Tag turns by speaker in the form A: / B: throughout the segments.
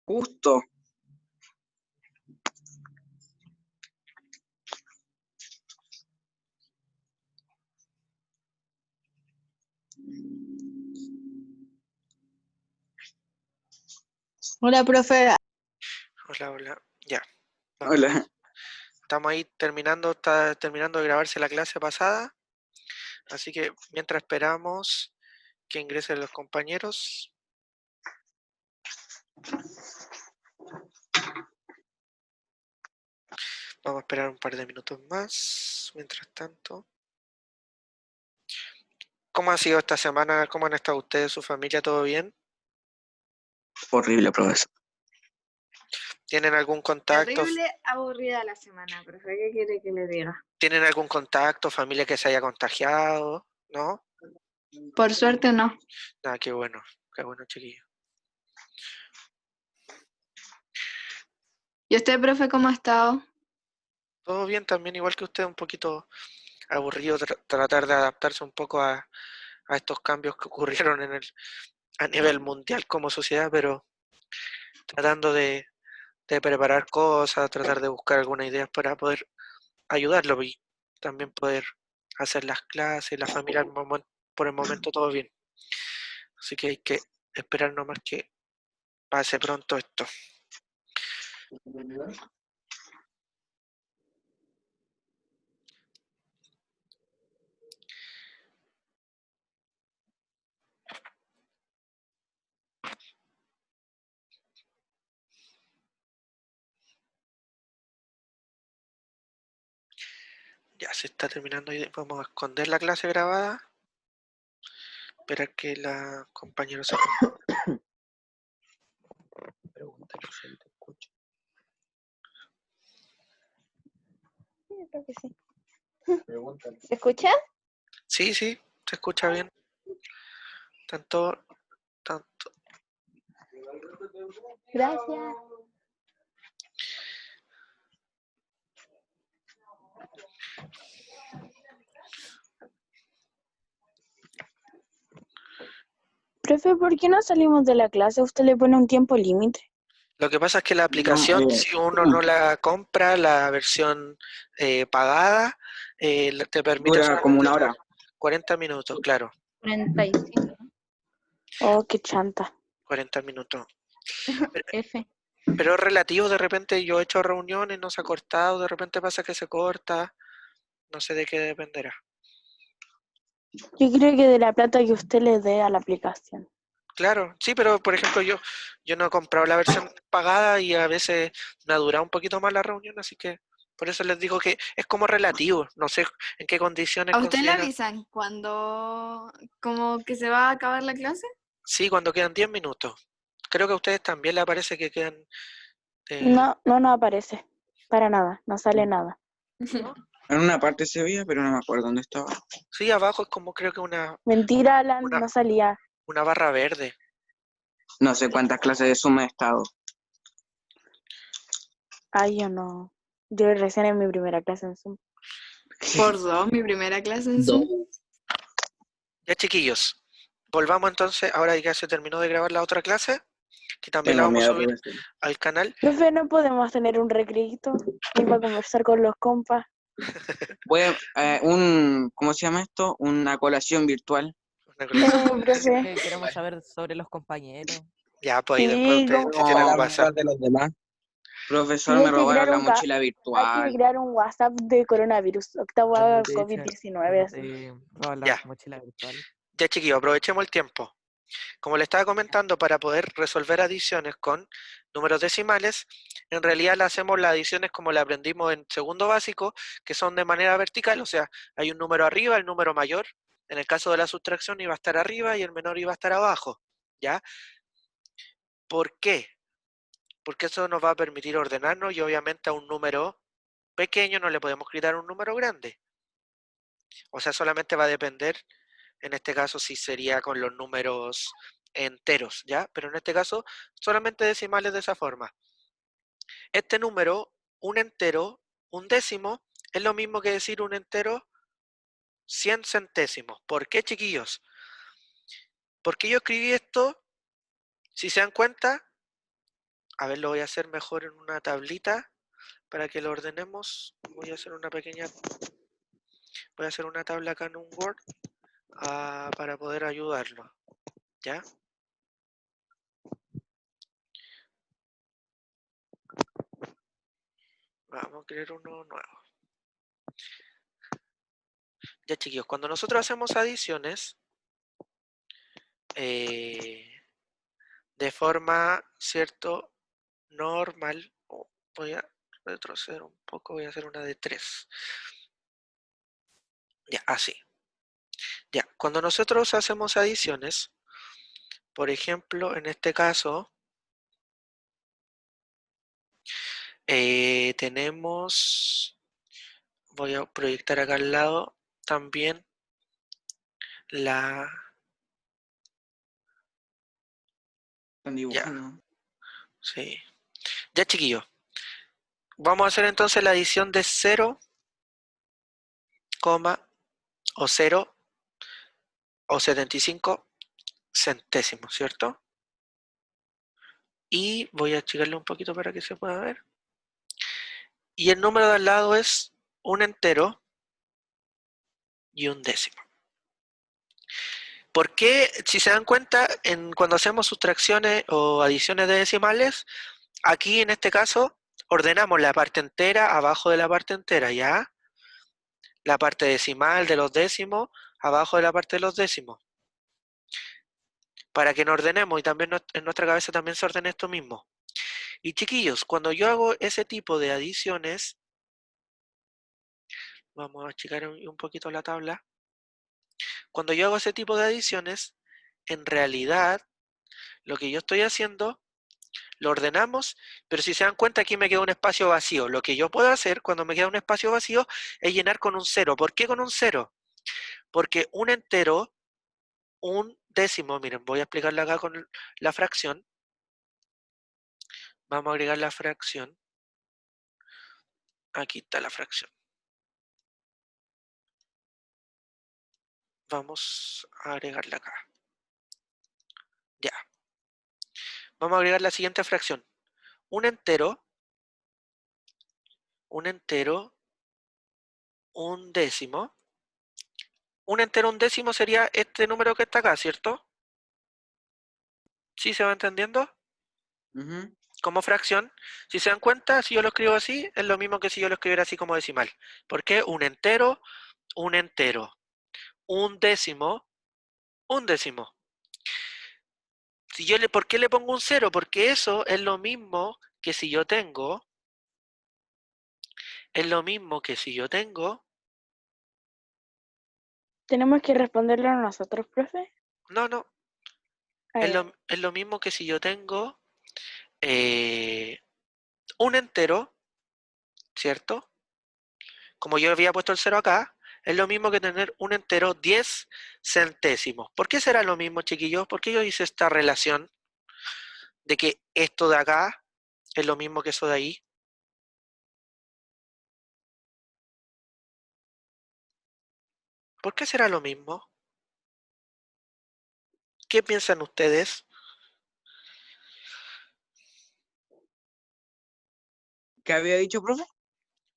A: Justo.
B: Hola, profe.
C: Hola, hola. Ya, vamos.
A: Hola.
C: Estamos ahí terminando, está terminando de grabarse la clase pasada, así que mientras esperamos que ingresen los compañeros, vamos a esperar un par de minutos más. Mientras tanto, ¿cómo ha sido esta semana? ¿Cómo han estado ustedes, su familia? ¿Todo bien?
A: Horrible, profesor.
C: ¿Tienen algún contacto?
B: Terrible aburrida la semana, profe. ¿Qué quiere que le diga?
C: ¿Tienen algún contacto, familia que se haya contagiado? ¿No?
B: Por suerte no.
C: Nada, qué bueno, chiquillo.
B: ¿Y usted, profe, cómo ha estado?
C: Todo bien también, igual que usted, un poquito aburrido tratar de adaptarse un poco a estos cambios que ocurrieron a nivel mundial como sociedad, pero tratando de preparar cosas, tratar de buscar algunas ideas para poder ayudarlo y también poder hacer las clases, la familia por el momento todo bien. Así que hay que esperar nomás que pase pronto esto. Ya se está terminando y vamos a esconder la clase grabada. Esperar que la compañera se...
A: Pregúntale si él te escucha.
D: Sí, creo que sí.
A: Pregúntale.
D: ¿Se escucha?
C: Sí, sí, se escucha bien. Tanto.
D: Gracias. Profe, ¿por qué no salimos de la clase? ¿Usted le pone un tiempo límite?
C: Lo que pasa es que la
A: No,
C: aplicación, si uno no la compra, la versión pagada, te permite
A: dura como
C: solamente
A: una hora.
C: 40 minutos, claro,
D: 45. Oh, qué chanta.
C: 40 minutos. Pero,
D: F.
C: pero es relativo, de repente yo he hecho reuniones, no se ha cortado, de repente pasa que se corta, no sé de qué dependerá.
D: Yo creo que de la plata que usted le dé a la aplicación.
C: Claro, sí, pero por ejemplo yo no he comprado la versión pagada y a veces me ha durado un poquito más la reunión, así que por eso les digo que es como relativo, no sé en qué condiciones
B: ¿A usted le
C: consideran.
B: avisan cuando como que se va a acabar la clase?
C: Sí, cuando quedan 10 minutos. Creo que a ustedes también les parece que quedan...
D: No aparece. Para nada, no sale nada.
C: ¿no?
A: En una parte se veía, pero no me acuerdo dónde estaba.
C: Sí, abajo es como creo que
D: Mentira, Alan,
C: una,
D: no salía.
C: una barra verde.
A: No sé cuántas clases de suma he estado.
D: Ay, yo no. Yo recién en mi primera clase en Zoom.
B: Por dos, mi primera clase en Zoom.
C: Ya chiquillos, volvamos entonces, ahora ya se terminó de grabar la otra clase, que también la
A: Tengo
C: vamos a
A: miedo,
C: subir
A: profesor.
C: al canal.
D: Profe, ¿no podemos tener un recreito? Ni para conversar con los compas.
A: Voy a, ¿cómo se llama esto? Una colación virtual.
C: Una colación.
D: Profe.
E: Queremos saber sobre los compañeros.
C: Ya, pues ahí después
D: Sí,
C: ustedes
D: como...
C: si tienen
A: No,
C: un
A: las
C: WhatsApp.
A: vidas de los demás. Profesor,
D: Sí,
A: me robaron la mochila
D: hay que
A: virtual.
D: crear un WhatsApp de coronavirus, octava
E: Cuando
D: COVID-19,
E: cuando
D: así.
E: te roban la
C: Ya,
E: mochila virtual.
C: ya chiquillos, aprovechemos el tiempo. Como le estaba comentando, para poder resolver adiciones con números decimales, en realidad le hacemos las adiciones como le aprendimos en segundo básico, que son de manera vertical, o sea, hay un número arriba, el número mayor, en el caso de la sustracción iba a estar arriba y el menor iba a estar abajo, ¿ya? ¿Por qué? Porque eso nos va a permitir ordenarnos y obviamente a un número pequeño no le podemos quitar un número grande. O sea, solamente va a depender, en este caso sí sería con los números enteros, ¿ya? Pero en este caso solamente decimales de esa forma. Este número, un entero, un décimo, es lo mismo que decir un entero 100 centésimos. ¿Por qué, chiquillos? Porque yo escribí esto, si se dan cuenta, A ver, lo voy a hacer mejor en una tablita para que lo ordenemos. Voy a hacer una tabla acá en un Word para poder ayudarlo. ¿Ya? Vamos a crear uno nuevo. Ya, chiquillos, cuando nosotros hacemos adiciones de forma, ¿cierto?, normal, voy a retroceder un poco, voy a hacer una de 3. Ya, así. Ya, cuando nosotros hacemos adiciones, por ejemplo, en este caso, tenemos, voy a proyectar acá al lado también la,
A: Están dibujando.
C: sí. Ya, chiquillos, vamos a hacer entonces la adición de 0, o 0 o 75 centésimos, ¿cierto? Y voy a achicarle un poquito para que se pueda ver. Y el número de al lado es un entero y un décimo. ¿Por qué? Si se dan cuenta, cuando hacemos sustracciones o adiciones de decimales, aquí en este caso ordenamos la parte entera abajo de la parte entera, ¿ya? La parte decimal de los décimos abajo de la parte de los décimos. Para que nos ordenemos y también en nuestra cabeza también se ordene esto mismo. Y chiquillos, cuando yo hago ese tipo de adiciones, vamos a achicar un poquito la tabla. Cuando yo hago ese tipo de adiciones, en realidad lo que yo estoy haciendo, lo ordenamos, pero si se dan cuenta aquí me queda un espacio vacío. Lo que yo puedo hacer cuando me queda un espacio vacío es llenar con un 0. ¿Por qué con un 0? Porque un entero, un décimo, miren, voy a explicarlo acá con la fracción. Vamos a agregar la fracción. Aquí está la fracción. Vamos a agregarla acá. Ya. Vamos a agregar la siguiente fracción. Un entero, un décimo. Un entero, un décimo sería este número que está acá, ¿cierto? ¿Sí se va entendiendo?
A: Ujú.
C: Como fracción. Si se dan cuenta, si yo lo escribo así, es lo mismo que si yo lo escribiera así como decimal. ¿Por qué? Un entero, un entero. Un décimo, un décimo. ¿Por qué le pongo un 0? Porque eso es lo mismo que si yo tengo,
D: ¿Tenemos que responderlo nosotros, profe?
C: no,
D: Ah,
C: es
D: ya.
C: es lo mismo que si yo tengo un entero, ¿cierto? Como yo había puesto el 0 acá, es lo mismo que tener un entero 10 centésimos. ¿Por qué será lo mismo, chiquillos? ¿Por qué yo hice esta relación de que esto de acá es lo mismo que eso de ahí? ¿Por qué será lo mismo? ¿Qué piensan ustedes?
A: ¿Qué había dicho, profe?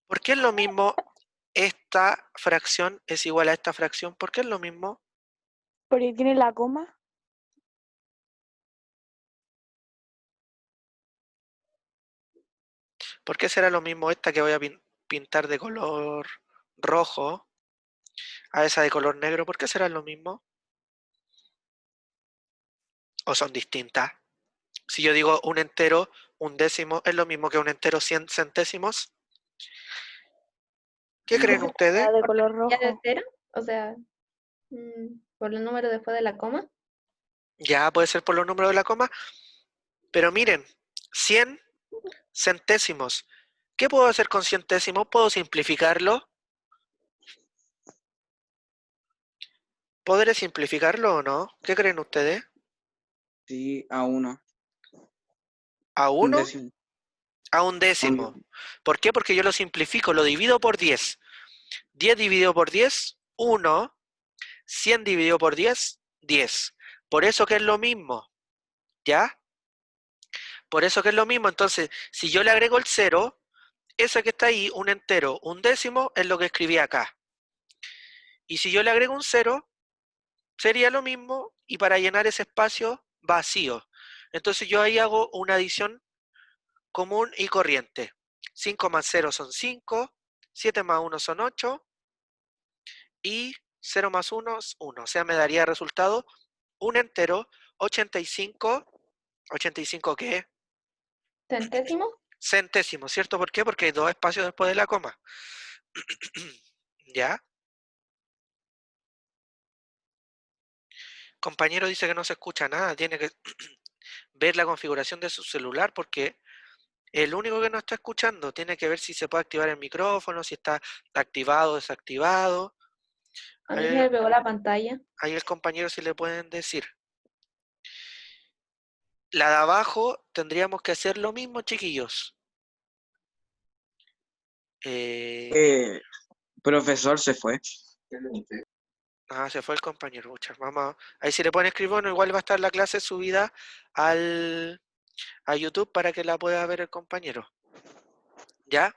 C: ¿Por qué es lo mismo esta fracción es igual a esta fracción? ¿Por qué es lo mismo?
D: Porque tiene la coma.
C: ¿Por qué será lo mismo esta que voy a pintar de color rojo a esa de color negro? ¿Por qué será lo mismo? ¿O son distintas? Si yo digo un entero, un décimo, ¿es lo mismo que un entero 100 centésimos? ¿Qué creen
A: No.
C: ustedes?
D: La de
F: ¿Por
D: color
F: la de
D: rojo.
F: cero? O sea, por el número después de la coma.
C: Ya puede ser por los números de la coma, pero miren, 100 centésimos. ¿Qué puedo hacer con centésimos? ¿Puedo simplificarlo? ¿Podré simplificarlo o no? ¿Qué creen ustedes?
A: Sí, a uno.
C: ¿A
A: Un
C: 1?
A: décimo.
C: A un décimo. ¿Por qué? Porque yo lo simplifico, lo divido por 10. 10 dividido por 10, 1. 100 dividido por 10, 10. Por eso que es lo mismo. ¿Ya? Por eso que es lo mismo. Entonces, si yo le agrego el 0, eso que está ahí, un entero, un décimo, es lo que escribí acá. Y si yo le agrego un 0, sería lo mismo y para llenar ese espacio vacío. Entonces yo ahí hago una adición común y corriente. 5 más 0 son 5, 7 más 1 son 8 y 0 más 1 es 1. O sea, me daría resultado un entero, 85, ¿85 qué?
F: ¿Centésimo?
C: Centésimos, ¿cierto? ¿Por qué? Porque hay dos espacios después de la coma. ¿Ya? Compañero dice que no se escucha nada, tiene que ver la configuración de su celular porque el único que no está escuchando tiene que ver si se puede activar el micrófono, si está activado o desactivado.
F: A mí se me pegó la pantalla.
C: Ahí el compañero sí le pueden decir. La de abajo tendríamos que hacer lo mismo, chiquillos.
A: Profesor se fue.
C: Se fue el compañero. Muchas. Vamos ahí si le ponen escribano, igual va a estar la clase subida a YouTube para que la pueda ver el compañero. ¿Ya?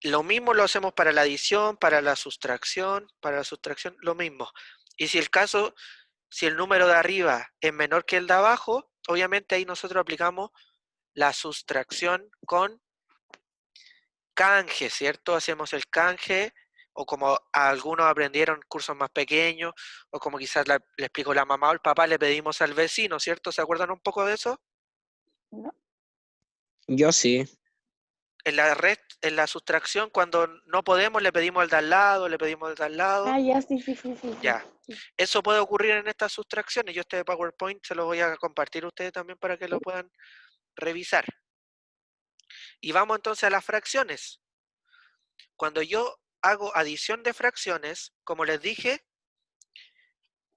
C: Lo mismo lo hacemos para la adición, para la sustracción, lo mismo. Y si el número de arriba es menor que el de abajo, obviamente ahí nosotros aplicamos la sustracción con canje, ¿cierto? Hacemos el canje, o como algunos aprendieron cursos más pequeños, o como quizás le explicó la mamá o el papá, le pedimos al vecino, ¿cierto? ¿Se acuerdan un poco de eso?
D: ¿No?
A: Yo sí.
C: En la sustracción, cuando no podemos, le pedimos al de al lado, le pedimos al de al lado.
D: Ah, ya, sí.
C: Ya. Eso puede ocurrir en estas sustracciones. Yo este PowerPoint se lo voy a compartir a ustedes también para que lo puedan revisar. Y vamos entonces a las fracciones. Cuando yo hago adición de fracciones, como les dije,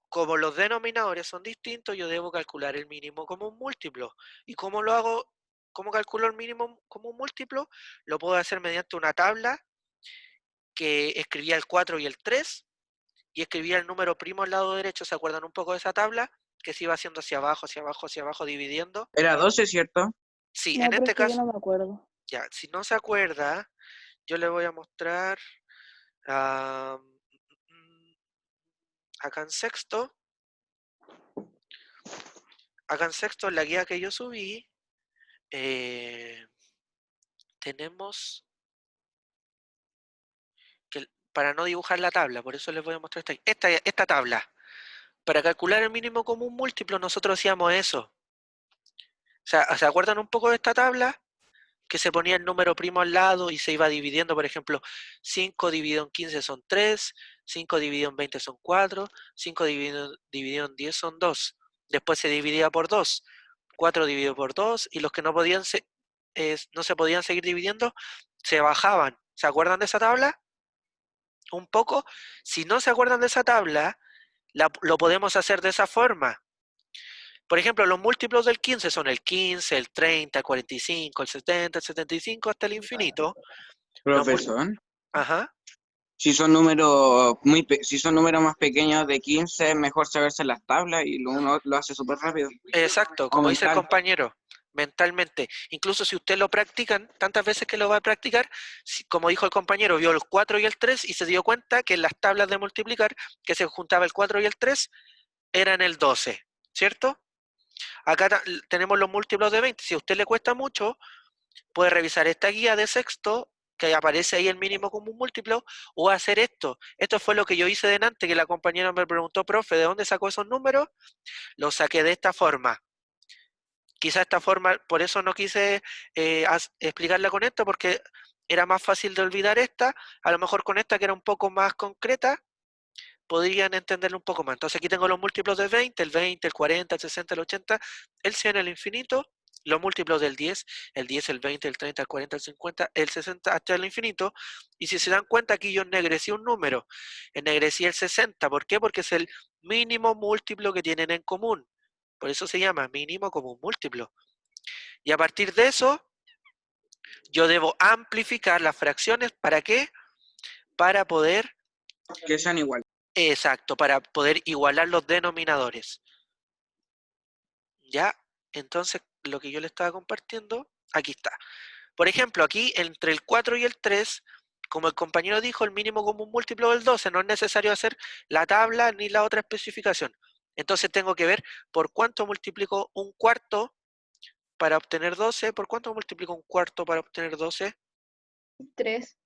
C: como los denominadores son distintos, yo debo calcular el mínimo como un múltiplo. ¿Y cómo lo hago? ¿Cómo calculo el mínimo como un múltiplo? Lo puedo hacer mediante una tabla que escribía el 4 y el 3 y escribía el número primo al lado derecho. ¿Se acuerdan un poco de esa tabla? Que se iba haciendo hacia abajo, dividiendo.
A: Era 12, ¿cierto?
C: Sí,
D: No,
C: en
D: pero
C: este
D: es que yo
C: caso,
D: no me acuerdo.
C: ya, si no se acuerda, yo le voy a mostrar ah, acá en sexto. Acá en sexto, en la guía que yo subí, tenemos que, para no dibujar la tabla, por eso les voy a mostrar esta tabla. Para calcular el mínimo común múltiplo, nosotros hacíamos eso. O sea, ¿se acuerdan un poco de esta tabla? Que se ponía el número primo al lado y se iba dividiendo, por ejemplo, 5 dividido en 15 son 3, 5 dividido en 20 son 4, 5 dividido en 10 son 2. Después se dividía por 2, 4 dividido por 2, y los que no no se podían seguir dividiendo, se bajaban. ¿Se acuerdan de esa tabla? Un poco. Si no se acuerdan de esa tabla, lo podemos hacer de esa forma. Por ejemplo, los múltiplos del 15 son el 15, el 30, el 45, el 70, el 75 hasta el infinito.
A: Profesor.
C: Ajá.
A: Si son si son números más pequeños de 15, es mejor saberse las tablas y uno lo hace súper rápido.
C: Exacto, como dice el
A: mental.
C: compañero, mentalmente. Incluso si usted lo practican, tantas veces que lo va a practicar, como dijo el compañero, vio el 4 y el 3 y se dio cuenta que en las tablas de multiplicar, que se juntaba el 4 y el 3, eran el 12, ¿cierto? Acá tenemos los múltiplos de 20. Si a usted le cuesta mucho, puede revisar esta guía de sexto, que aparece ahí el mínimo común múltiplo, o hacer esto. Esto fue lo que yo hice delante, que la compañera me preguntó, profe, ¿de dónde sacó esos números? Los saqué de esta forma. Quizá esta forma, por eso no quise explicarla con esto, porque era más fácil de olvidar esta. A lo mejor con esta, que era un poco más concreta, podrían entenderlo un poco más. Entonces aquí tengo los múltiplos de 20, el 40, el 60, el 80, el 100, el infinito, los múltiplos del 10, el 10, el 20, el 30, el 40, el 50, el 60 hasta el infinito. Y si se dan cuenta, aquí yo ennegrecí un número, ennegrecí el 60. ¿Por qué? Porque es el mínimo múltiplo que tienen en común. Por eso se llama mínimo común múltiplo. Y a partir de eso, yo debo amplificar las fracciones. ¿Para qué? Para poder...
A: Que sean iguales.
C: Exacto, para poder igualar los denominadores. ¿Ya? Entonces, lo que yo le estaba compartiendo, aquí está. Por ejemplo, aquí entre el 4 y el 3, como el compañero dijo, el mínimo común múltiplo del 12, no es necesario hacer la tabla ni la otra especificación. Entonces tengo que ver por cuánto multiplico un cuarto para obtener 12. ¿Por cuánto multiplico un cuarto para obtener 12?
F: 3.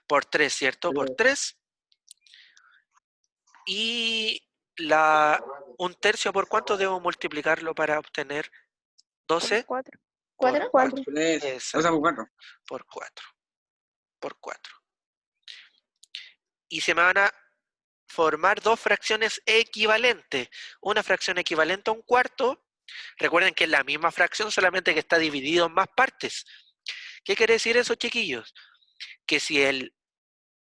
C: Por 3, ¿cierto? Por 3. Y un tercio, ¿por cuánto debo multiplicarlo para obtener 12?
D: 4.
F: ¿4?
D: 4.
A: 3. O
C: Exacto.
A: sea, por 4.
C: Por 4. Por 4. Y se me van a formar dos fracciones equivalentes. Una fracción equivalente a un cuarto. Recuerden que es la misma fracción, solamente que está dividido en más partes. ¿Qué quiere decir eso, chiquillos? Que si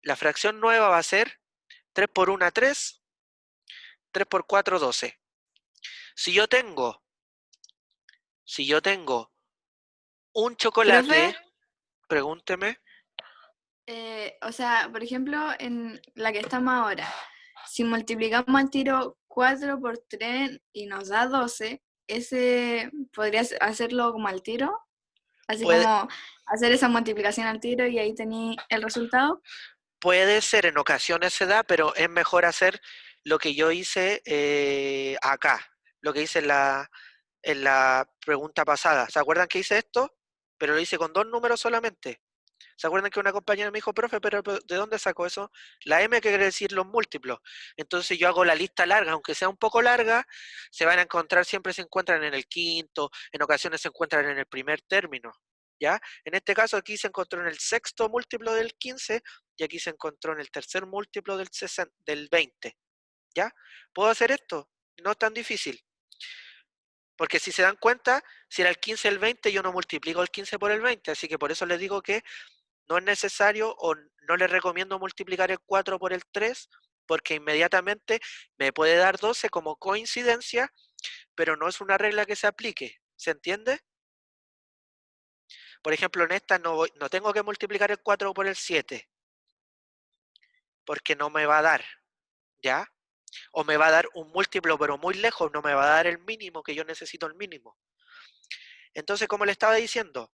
C: la fracción nueva va a ser 3 por 1, 3, 3 por 4, 12. Si yo tengo un chocolate,
B: Profe,
C: pregúnteme.
B: o sea, por ejemplo, en la que estamos ahora, si multiplicamos al tiro 4 por 3 y nos da 12, ¿ese podrías hacerlo como al tiro? Así
C: Puede,
B: como hacer esa multiplicación al tiro y ahí tenéis el resultado.
C: puede ser, en ocasiones se da, pero es mejor hacer lo que yo hice acá, lo que hice en la pregunta pasada. ¿Se acuerdan que hice esto? Pero lo hice con dos números solamente. ¿Se acuerdan que una compañera me dijo, profe, pero ¿de dónde sacó eso? La M que quiere decir los múltiplos. Entonces yo hago la lista larga, aunque sea un poco larga, se van a encontrar, siempre se encuentran en el quinto, en ocasiones se encuentran en el primer término. ¿Ya? En este caso aquí se encontró en el sexto múltiplo del 15 y aquí se encontró en el tercer múltiplo del 20. ¿Ya? ¿Puedo hacer esto? No es tan difícil. Porque si se dan cuenta, si era el 15 el 20, yo no multiplico el 15 por el 20. Así que por eso les digo que no es necesario o no les recomiendo multiplicar el 4 por el 3, porque inmediatamente me puede dar 12 como coincidencia, pero no es una regla que se aplique. ¿Se entiende? Por ejemplo, en esta no tengo que multiplicar el 4 por el 7, porque no me va a dar, ¿ya? O me va a dar un múltiplo, pero muy lejos, no me va a dar el mínimo, que yo necesito el mínimo. Entonces, como le estaba diciendo,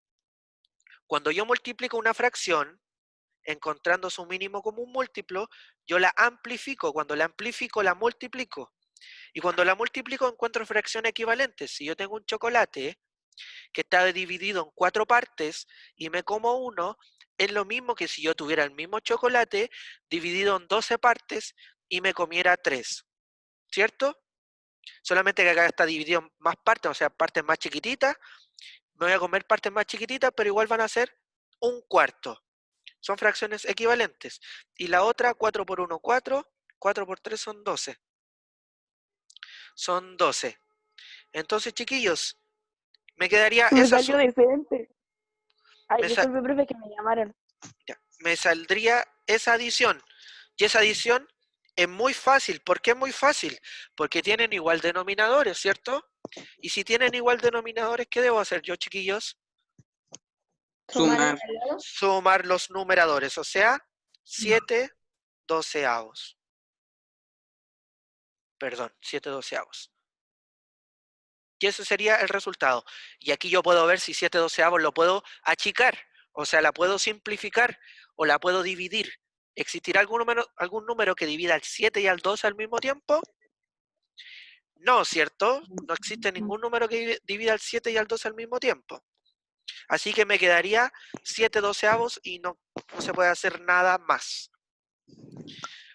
C: cuando yo multiplico una fracción, encontrando su mínimo común múltiplo, yo la amplifico. Cuando la amplifico, la multiplico. Y cuando la multiplico, encuentro fracciones equivalentes. Si yo tengo un chocolate que está dividido en 4 partes y me como uno, es lo mismo que si yo tuviera el mismo chocolate dividido en 12 partes y me comiera 3. ¿Cierto? Solamente que acá está dividido en más partes, o sea, partes más chiquititas. Me voy a comer partes más chiquititas, pero igual van a ser un cuarto. Son fracciones equivalentes. Y la otra, 4 por 1, 4. 4 por 3 son 12. Son 12. Entonces, chiquillos, me quedaría
D: Me
C: esa...
D: salió diferente. Ay,
C: Me,
D: disculpe, profe, que me llamaron.
C: me saldría esa adición. Y esa adición es muy fácil. ¿Por qué es muy fácil? Porque tienen igual denominadores, ¿cierto? Y si tienen igual denominadores, ¿qué debo hacer yo, chiquillos?
A: Sumar.
C: Sumar los numeradores, o sea, 7 doceavos. Perdón, 7 doceavos. Y ese sería el resultado. Y aquí yo puedo ver si 7 doceavos lo puedo achicar, o sea, la puedo simplificar o la puedo dividir. ¿Existirá algún número que divida al 7 y al 12 al mismo tiempo? No, ¿cierto? No existe ningún número que divida al 7 y al 12 al mismo tiempo. Así que me quedaría 7 doceavos y no se puede hacer nada más.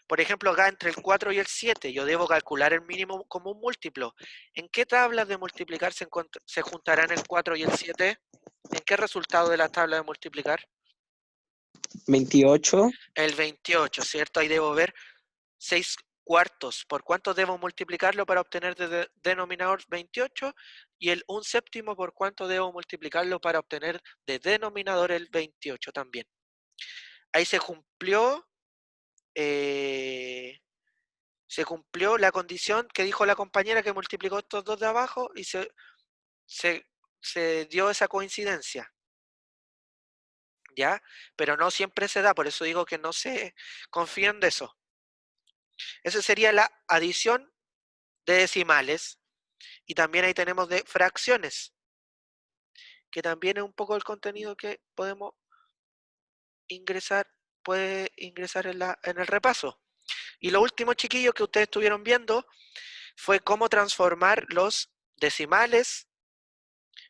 C: Por ejemplo, acá entre el 4 y el 7, yo debo calcular el mínimo común múltiplo. ¿En qué tablas de multiplicar se juntarán el 4 y el 7? ¿En qué resultado de la tabla de multiplicar?
A: 28.
C: El 28, ¿cierto? Ahí debo ver 6 cuartos. ¿Por cuánto debo multiplicarlo para obtener de denominador 28? Y el 1/7, ¿por cuánto debo multiplicarlo para obtener de denominador el 28 también? Ahí se cumplió la condición que dijo la compañera, que multiplicó estos dos de abajo y se dio esa coincidencia, ¿ya? Pero no siempre se da, por eso digo que no se confíen de eso. Esa sería la adición de decimales. Y también ahí tenemos de fracciones, que también es un poco el contenido que podemos puede ingresar en el repaso. Y lo último, chiquillos, que ustedes estuvieron viendo fue cómo transformar los decimales,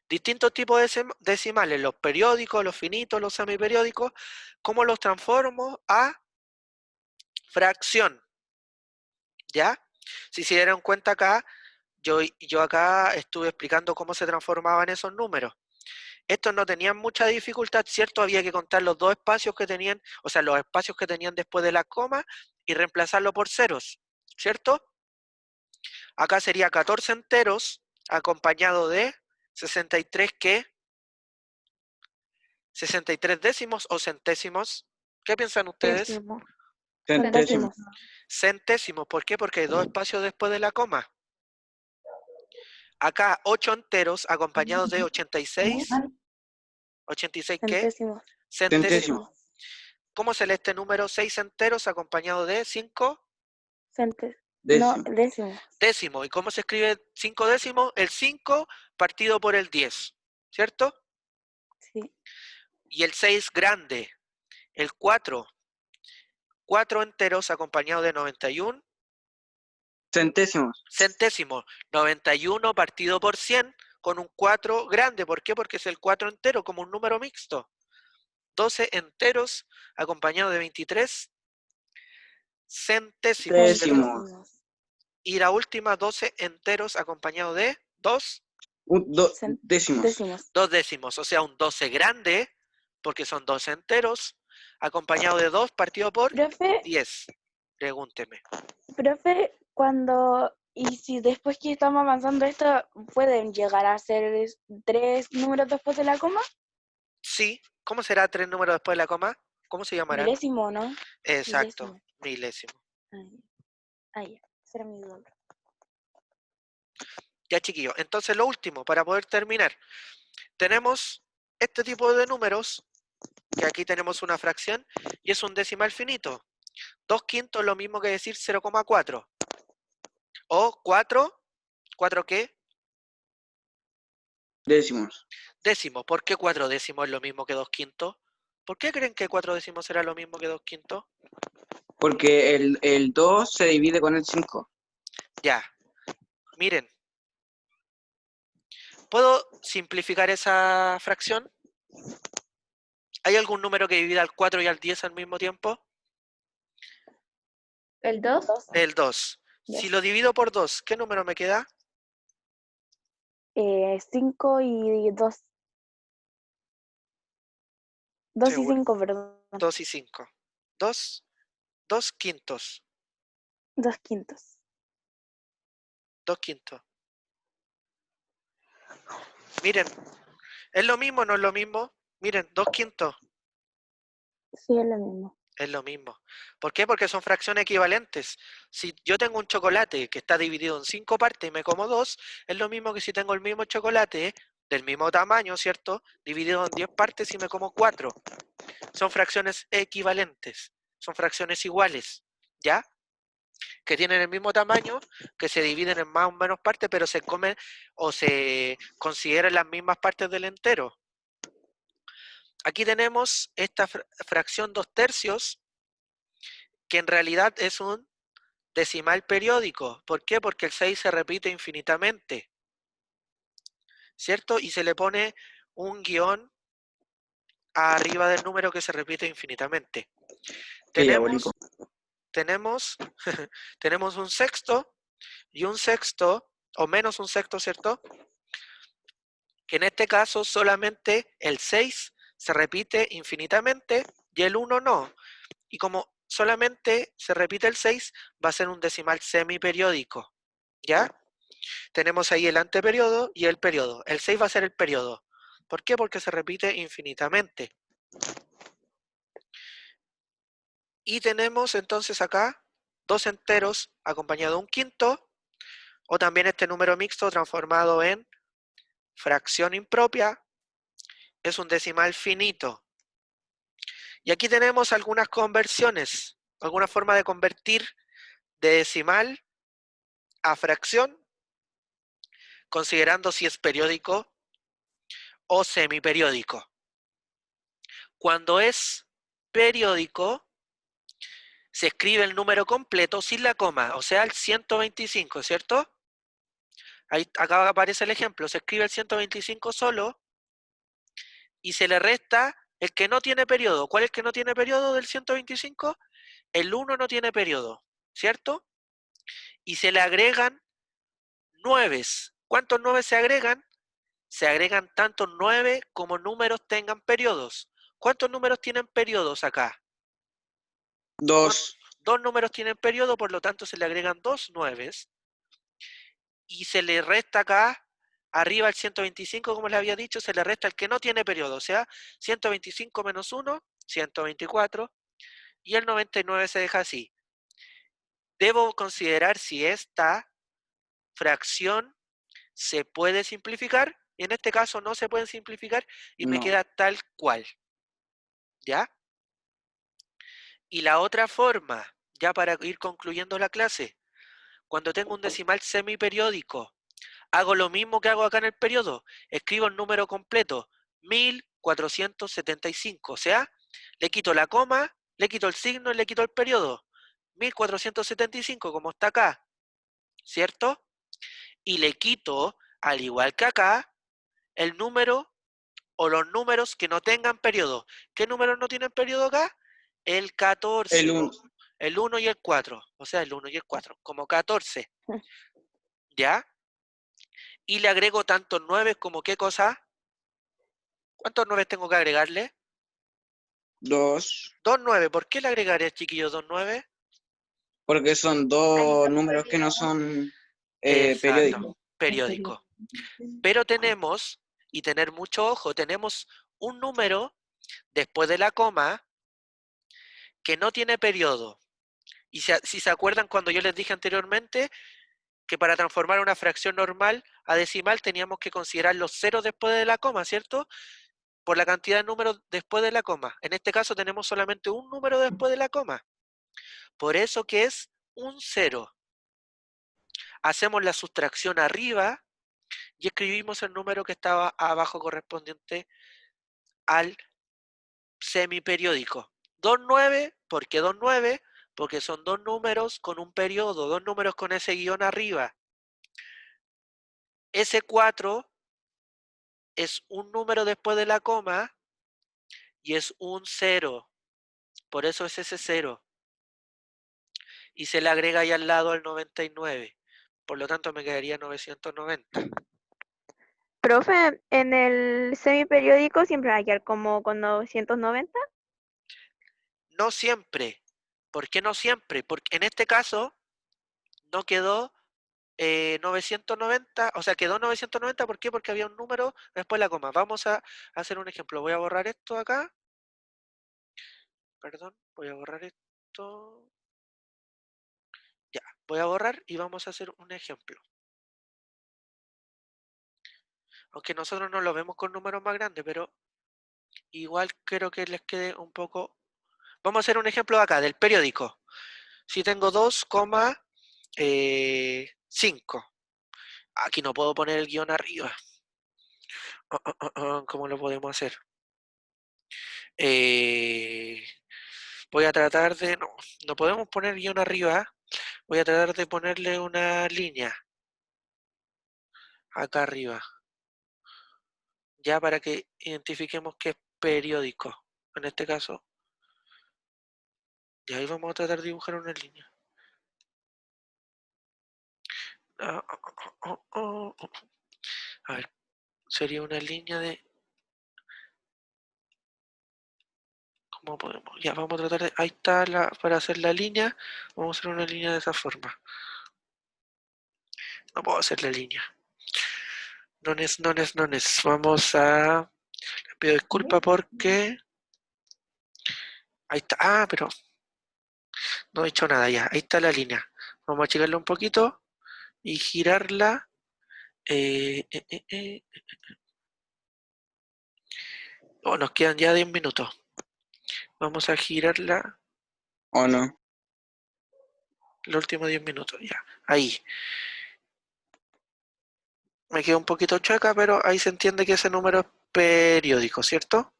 C: distintos tipos de decimales, los periódicos, los finitos, los semiperiódicos, cómo los transformo a fracción, ¿ya? Si se dieron cuenta acá, yo acá estuve explicando cómo se transformaban esos números. Estos no tenían mucha dificultad, ¿cierto? Había que contar los dos espacios que tenían, o sea, los espacios que tenían después de la coma y reemplazarlo por ceros, ¿cierto? Acá sería 14 enteros acompañado de 63, ¿qué? 63 décimos o centésimos. ¿Qué piensan ustedes?
D: Décimo.
A: Centésimo.
C: Centésimos, ¿por qué? Porque hay dos espacios después de la coma. Acá 8 enteros acompañados de 86. ¿86 qué?
D: Centésimo.
C: Centésimos. ¿Cómo se lee este número? 6 enteros acompañado de 5
D: No,
A: Décimo.
D: décimo.
C: décimos. ¿Y cómo se escribe 5 décimos? El 5 partido por el 10, ¿cierto?
D: Sí.
C: Y el 6 grande. El 4 enteros acompañado de 91
A: Centésimos.
C: centésimos. 91 partido por 100 con un 4 grande. ¿Por qué? Porque es el 4 entero como un número mixto. 12 enteros acompañado de 23 centésimos.
A: Décimo.
C: Y la última, 12 enteros acompañado de 2
A: Décimos.
D: Décimos.
C: décimos. O sea, un 12 grande, porque son 12 enteros, acompañado de 2 partido por
D: Profe,
C: 10. Pregúnteme.
D: y si después que estamos avanzando esto, pueden llegar a ser 3 números después de la coma?
C: Sí. ¿Cómo será 3 números después de la coma? ¿Cómo se llamarán?
D: Milésimo, ¿no?
C: Exacto, milésimo.
D: Ya. Esa era mi duda.
C: Ya, chiquillos. Entonces, lo último, para poder terminar. Tenemos este tipo de números, que aquí tenemos una fracción, y es un decimal finito. 2 quintos es lo mismo que decir 0,4. O 4, ¿4 qué?
A: Décimos.
C: Décimos. ¿Por qué 4 décimos es lo mismo que 2 quintos? ¿Por qué creen que 4 décimos será lo mismo que 2 quintos?
A: Porque el 2 se divide con el 5.
C: Ya. Miren. ¿Puedo simplificar esa fracción? ¿Hay algún número que divida al 4 y al 10 al mismo tiempo?
F: ¿El 2?
C: El 2.
D: Ya.
C: Si lo divido por 2, ¿qué número me queda?
D: 5 y 2. 2 y
C: Seguro.
D: 5, perdón.
C: 2 y 5. 2 quintos.
D: 2 quintos.
C: 2 quintos. Miren, ¿es lo mismo o no es lo mismo? Miren, 2 quintos
D: Sí, es lo mismo.
C: es lo mismo. ¿Por qué? Porque son fracciones equivalentes. Si yo tengo un chocolate que está dividido en 5 partes y me como 2, es lo mismo que si tengo el mismo chocolate del mismo tamaño, ¿cierto? Dividido en 10 partes y me como 4. Son fracciones equivalentes, son fracciones iguales, ¿ya? Que tienen el mismo tamaño, que se dividen en más o menos partes, pero se comen o se consideran las mismas partes del entero. Aquí tenemos esta fracción 2/3, que en realidad es un decimal periódico. ¿Por qué? Porque el 6 se repite infinitamente, ¿cierto? Y se le pone un guión arriba del número que se repite infinitamente.
A: Qué diabólico.
C: Tenemos un sexto y un sexto, o menos un sexto, ¿cierto? Que en este caso solamente el 6 se repite infinitamente y el 1 no. Y como solamente se repite el 6, va a ser un decimal semiperiódico, ¿ya? Tenemos ahí el anteperiodo y el periodo. El 6 va a ser el periodo. ¿Por qué? Porque se repite infinitamente. Y tenemos entonces acá 2 enteros acompañado de un quinto, o también este número mixto transformado en fracción impropia, es un decimal finito. Y aquí tenemos algunas conversiones, alguna forma de convertir de decimal a fracción considerando si es periódico o semiperiódico. Cuando es periódico, se escribe el número completo sin la coma, o sea, el 125, ¿cierto? Ahí, acá aparece el ejemplo, se escribe el 125 solo y se le resta el que no tiene periodo. ¿Cuál es el que no tiene periodo del 125? El 1 no tiene periodo, ¿cierto? Y se le agregan 9. ¿Cuántos 9 se agregan? Se agregan tantos 9 como números tengan periodos. ¿Cuántos números tienen periodos acá?
A: 2.
C: Dos números tienen periodo, por lo tanto se le agregan 2 9 y se le resta acá, arriba el 125, como les había dicho, se le resta el que no tiene periodo, o sea, 125 menos 1, 124, y el 99 se deja así. Debo considerar si esta fracción se puede simplificar, y en este caso no se puede simplificar, y me
A: No.
C: queda tal cual, ¿ya? Y la otra forma, ya para ir concluyendo la clase, cuando tengo un decimal semiperiódico, hago lo mismo que hago acá en el periodo, escribo el número completo, 1475, o sea, le quito la coma, le quito el signo y le quito el periodo, 1475 como está acá, ¿cierto? Y le quito, al igual que acá, el número o los números que no tengan periodo. ¿Qué números no tienen periodo acá? El 14,
A: El 1.
C: el 1 y el 4, o sea, el 1 y el 4, como 14, ¿ya? Y le agrego tantos 9 como qué cosa. ¿Cuántos 9 tengo que agregarle?
A: 2.
C: 2 9. ¿Por qué le agregaré, chiquillos, 2 9?
A: Porque son
D: Hay
A: dos
D: dos
A: números que no
D: periodos.
A: son
C: Exacto,
A: periódicos.
C: periódico. Pero tenemos, y tener mucho ojo, tenemos un número después de la coma que no tiene periodo. Y si se acuerdan cuando yo les dije anteriormente que para transformar una fracción normal a decimal teníamos que considerar los ceros después de la coma, ¿cierto? Por la cantidad de números después de la coma. En este caso tenemos solamente un número después de la coma. Por eso que es un 0. Hacemos la sustracción arriba y escribimos el número que estaba abajo correspondiente al semiperiódico. 2 9, ¿por qué 2 9? Porque son dos números con un periodo, dos números con ese guión arriba. Ese 4 es un número después de la coma y es un 0. Por eso es ese 0. Y se le agrega ahí al lado al 99. Por lo tanto me quedaría 990.
G: Profe, en el semiperiódico siempre va a quedar como con 990.
C: No siempre. ¿Por qué no siempre? Porque en este caso no quedó 990, o sea, quedó 990, ¿por qué? Porque había un número después de la coma. Vamos a hacer un ejemplo. Voy a borrar esto acá. Perdón, voy a borrar esto. Ya, voy a borrar y vamos a hacer un ejemplo. Aunque nosotros no lo vemos con números más grandes, pero igual creo que les quede un poco. Vamos a hacer un ejemplo acá del periódico. Si tengo 2,5. Aquí no puedo poner el guión arriba. ¿Cómo lo podemos hacer? Voy a tratar de. No, no podemos poner guión arriba. Voy a tratar de ponerle una línea acá arriba. Ya para que identifiquemos que es periódico. En este caso. Y ahí vamos a tratar de dibujar una línea. A ver, sería una línea de. ¿Cómo podemos? Ya, vamos a tratar de. Ahí está para hacer la línea. Vamos a hacer una línea de esa forma. No puedo hacer la línea. No es. Vamos a. Les pido disculpas porque. Ahí está. Ah, pero. No he hecho nada ya. Ahí está la línea. Vamos a achicarla un poquito y girarla. Oh, nos quedan ya 10 minutos. Vamos a girarla
A: ¿O no?
C: los últimos 10 minutos. Ya. Ahí. Me quedó un poquito chueca, pero ahí se entiende que ese número es periódico, ¿cierto?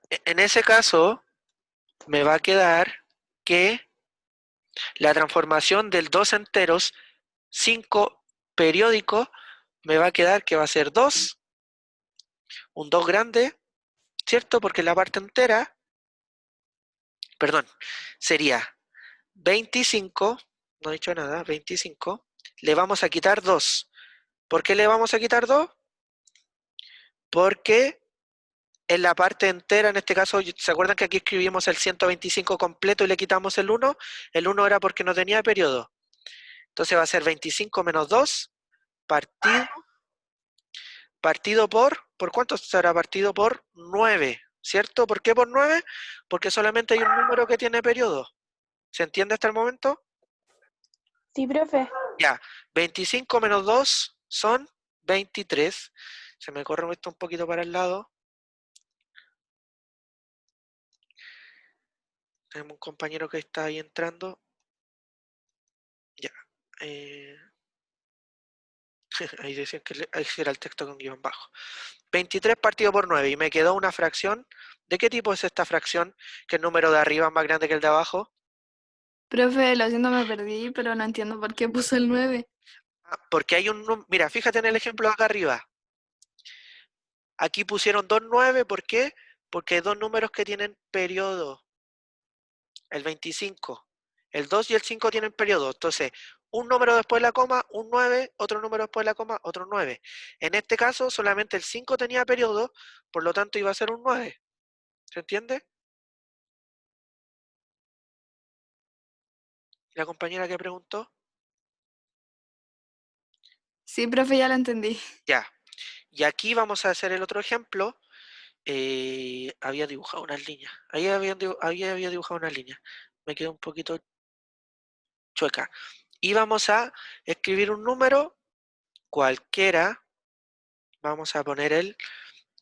C: En ese caso, me va a quedar que la transformación del 2 enteros, 5 periódico, me va a quedar que va a ser 2, un 2 grande, ¿cierto? Porque la parte entera, perdón, sería 25, no he dicho nada, 25, le vamos a quitar 2. ¿Por qué le vamos a quitar 2? Porque en la parte entera, en este caso, ¿se acuerdan que aquí escribimos el 125 completo y le quitamos el 1? El 1 era porque no tenía periodo. Entonces va a ser 25 menos 2 partido ¿por cuánto será partido? Por 9, ¿cierto? ¿Por qué por 9? Porque solamente hay un número que tiene periodo. ¿Se entiende hasta el momento?
D: Sí, profe.
C: Ya, 25 menos 2 son 23. Se me corre esto un poquito para el lado. Tenemos un compañero que está ahí entrando. Ya. Ahí decían que ahí era el texto con guión bajo. 23 partido por 9 y me quedó una fracción. ¿De qué tipo es esta fracción? ¿Que el número de arriba es más grande que el de abajo?
B: Profe, lo siento, me perdí, pero no entiendo por qué puso el 9.
C: Porque hay un número. Mira, fíjate en el ejemplo de acá arriba. Aquí pusieron 2 9, ¿por qué? Porque hay dos números que tienen periodo. El 25. El 2 y el 5 tienen periodo. Entonces, un número después de la coma, un 9, otro número después de la coma, otro 9. En este caso, solamente el 5 tenía periodo, por lo tanto iba a ser un 9. ¿Se entiende? La compañera que preguntó.
B: Sí, profe, ya lo entendí.
C: Ya. Y aquí vamos a hacer el otro ejemplo. Había dibujado unas líneas. Ahí había dibujado una línea. Me quedó un poquito chueca. Y vamos a escribir un número cualquiera. Vamos a poner el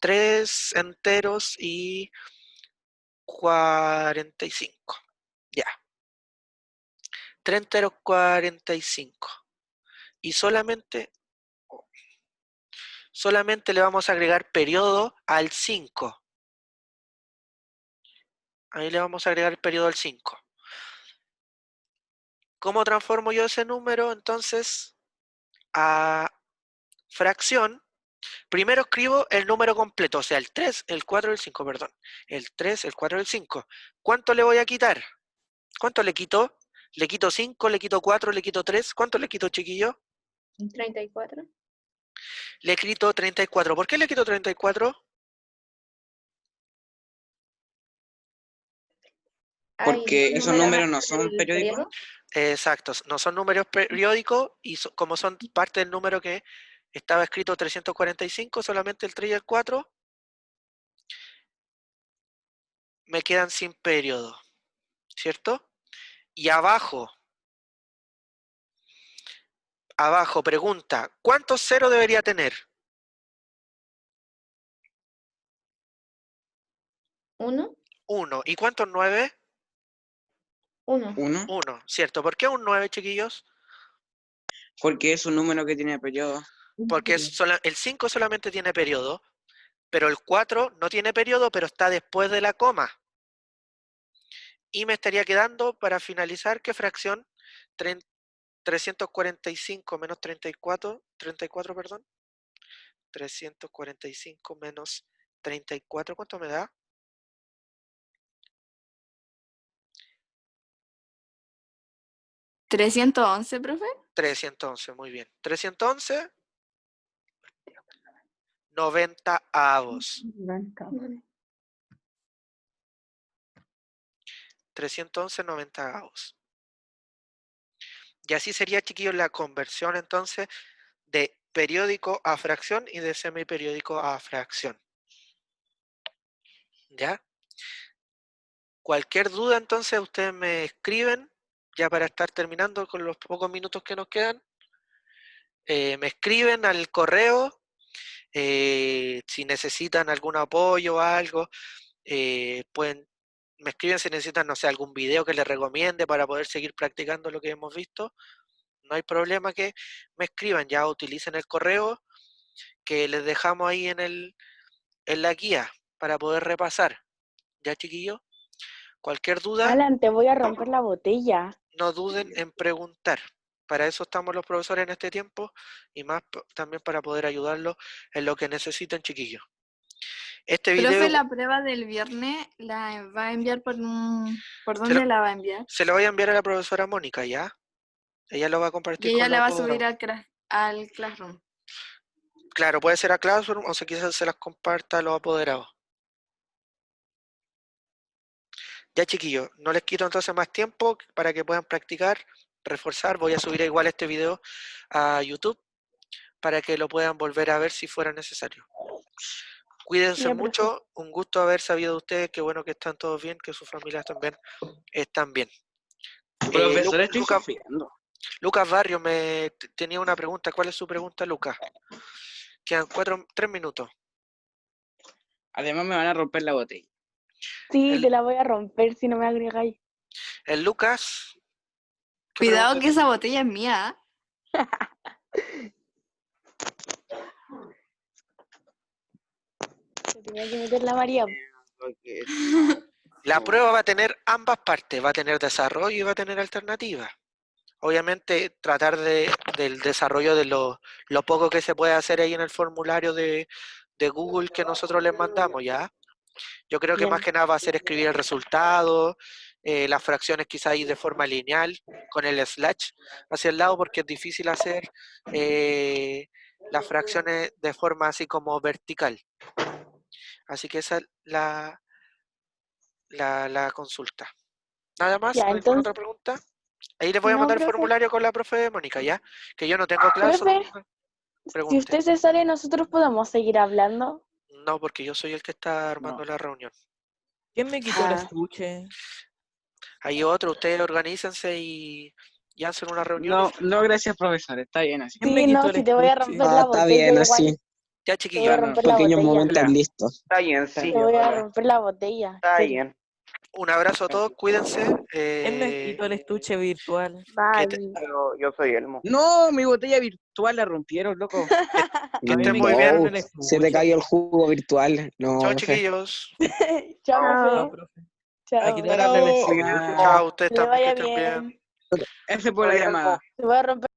C: 3 enteros y 45. Ya. 3 enteros 45. Y solamente le vamos a agregar periodo al 5. Ahí le vamos a agregar el periodo al 5. ¿Cómo transformo yo ese número entonces a fracción? Primero escribo el número completo, o sea, el 3, el 4 y el 5, perdón. El 3, el 4 y el 5. ¿Cuánto le voy a quitar? ¿Cuánto le quito? ¿Le quito 5, le quito 4, le quito 3? ¿Cuánto le quito, chiquillo?
F: 34.
C: Le quito 34. ¿Por qué le quito 34?
A: Porque
F: Hay
A: esos números no son
F: del
A: periódicos.
F: periodo.
C: Exacto, no son números periódicos y como son parte del número que estaba escrito 345, solamente el 3 y el 4 me quedan sin periodo, ¿cierto? Y abajo pregunta, ¿cuántos ceros debería tener?
F: 1.
C: 1. ¿Y cuántos 9?
F: 1.
A: 1,
C: 1, ¿cierto? ¿Por qué un 9, chiquillos?
A: porque es un número que tiene periodo.
C: Porque el 5 solamente tiene periodo, pero el 4 no tiene periodo, pero está después de la coma. Y me estaría quedando, para finalizar, ¿qué fracción? 345 menos 34, perdón. 345 menos 34, ¿cuánto me da?
B: 311, profe.
C: 311, muy bien. 311, 90 avos. 311, 90 avos. Y así sería, chiquillos, la conversión entonces de periódico a fracción y de semiperiódico a fracción. ¿Ya? Cualquier duda, entonces, ustedes me escriben, ya para estar terminando con los pocos minutos que nos quedan. Me escriben al correo, si necesitan algún apoyo o algo, me escriben si necesitan, no sé, algún video que les recomiende para poder seguir practicando lo que hemos visto. No hay problema que me escriban, ya utilicen el correo que les dejamos ahí en la guía para poder repasar. ¿Ya, chiquillos? Cualquier duda,
D: Alan, te voy a romper la botella.
C: no duden en preguntar. Para eso estamos los profesores en este tiempo y más también para poder ayudarlos en lo que necesiten, chiquillos. Este video
B: Profe, la prueba del viernes la va a enviar ¿por
C: Se
B: dónde la va a enviar?
C: se lo voy a enviar a la profesora Mónica, ¿ya? Ella lo va a compartir
B: Y
C: con
B: ella
C: la
B: la va a
C: apodera.
B: subir al Classroom.
C: Claro, puede ser a Classroom o si quizás se las comparta a los apoderados. Ya, chiquillos, no les quito entonces más tiempo para que puedan practicar, reforzar. Voy a subir igual este video a YouTube para que lo puedan volver a ver si fuera necesario. Cuídense
D: Ya, profe.
C: mucho, un gusto haber sabido de ustedes, qué bueno que están todos bien, que sus familias también están bien.
A: Profesor, estoy
C: Lucas,
A: sufriendo.
C: Lucas Barrio tenía una pregunta. ¿Cuál es su pregunta, Lucas? Quedan 3 minutos.
A: Además me van a romper la botella.
D: Sí,
C: El-
D: te la voy a romper si no me agregáis.
C: El Lucas. ¿qué
B: Cuidado
C: pregunta
B: que esa botella es mía.
D: Se tenía que meter la María.
C: La prueba va a tener ambas partes, va a tener desarrollo y va a tener alternativa. Obviamente tratar del desarrollo de lo poco que se puede hacer ahí en el formulario de Google que nosotros les mandamos, ¿ya? Yo creo que
D: Bien.
C: más que nada va a ser escribir el resultado, las fracciones quizá ahí de forma lineal, con el slash hacia el lado, porque es difícil hacer las fracciones de forma así como vertical. Así que esa es la consulta. Nada más,
D: Ya,
C: ¿no hay ninguna
D: entonces,
C: otra pregunta? Ahí les voy a
D: no,
C: mandar el
D: profe.
C: formulario con la profe Mónica, ¿ya? Que yo no tengo clase.
D: Profe, si
C: Pregunte.
D: usted se sale, nosotros podemos seguir hablando.
C: No, porque yo soy el que está armando la reunión.
E: ¿Quién me quitó el
D: Ah.
E: estuche?
C: Hay otro, ustedes organícense y hacen una reunión.
A: No, no, gracias, profesor. Está bien así.
E: ¿Quién me
D: Sí,
E: quitó
D: no,
E: el
D: si te voy a
E: estuche?
D: romper la
H: está
D: botella
H: bien
D: igual.
H: así.
C: Ya,
D: Te voy a
C: chiquillos,
A: Claro.
D: romper la
H: Pequeños
D: botella.
H: momentos
A: Hola.
H: listos.
A: Está bien, sí.
D: Te voy a romper la botella.
A: Está
D: serio.
A: bien.
C: un abrazo a todos, cuídense.
E: ¿Quién me quitó el estuche virtual?
G: Bye.
A: Yo soy Elmo. No, mi botella virtual la rompieron, loco.
C: Que
E: A mí
C: estén
E: me
C: muy
E: quitaron
C: bien.
E: el
H: Se te
E: estuche.
H: cayó el jugo virtual. No,
C: Chao,
H: profe.
C: chiquillos.
D: Chao,
G: Chao.
D: profe.
E: profe. Me
D: Chao.
E: quitaron el estuche.
A: Chao.
C: Chao, ustedes
D: Que le
C: también que
D: vaya
C: estén bien.
D: bien.
A: Ese fue la llamada.
D: Te voy a romper